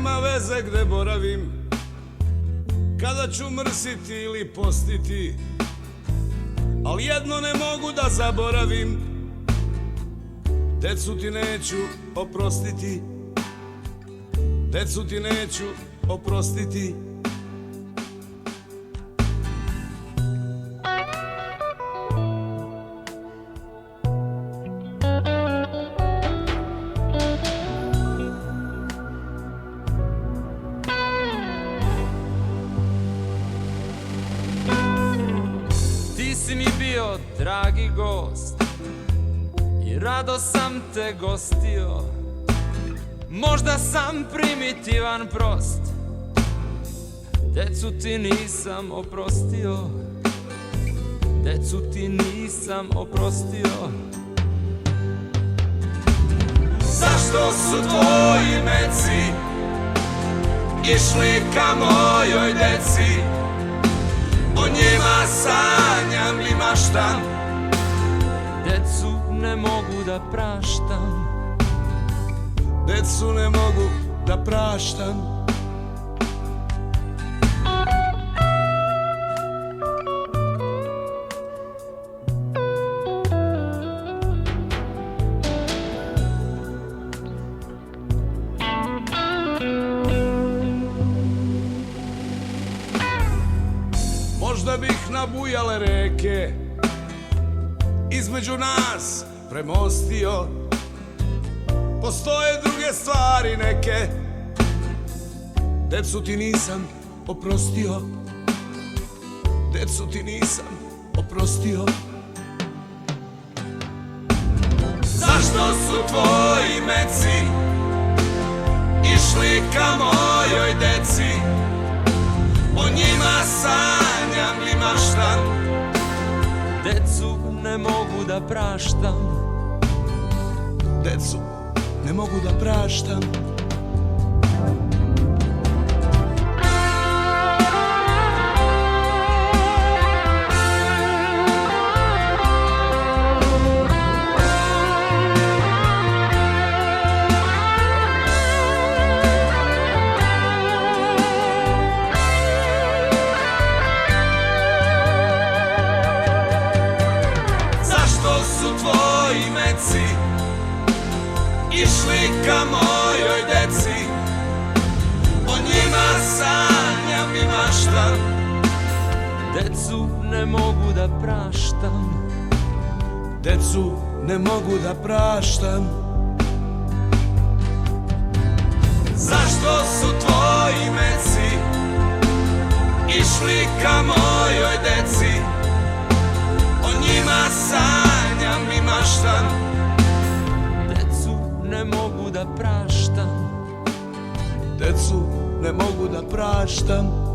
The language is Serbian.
nema veze gde boravim, kada ću mrsiti ili postiti, ali jedno ne mogu da zaboravim, decu ti neću oprostiti, decu ti neću oprostiti. Ti si mi bio dragi gost i rado sam te gostio. Možda sam primitivan, prost, decu ti nisam oprostio, decu ti nisam oprostio. Zašto su tvoji meci išli ka mojoj deci? O njima sanjam i maštam, decu ne mogu da praštam, decu ne mogu da praštam. Možda bih nabujale reke između nas premostio, postoje druge stvari neke, decu ti nisam oprostio, decu ti nisam oprostio. Zašto su tvoji meci išli ka mojoj deci? O njima sanjam i maštam, decu ne mogu da praštam, decu ne mogu da praštam. Zašto su tvoji meci išli ka mojoj deci? O njima sanjam i maštam, decu ne mogu da praštam, decu ne mogu da praštam. Zašto su tvoji meci išli ka mojoj deci? O njima sanjam i maštam, decu ne mogu da praštam, decu ne mogu da praštam.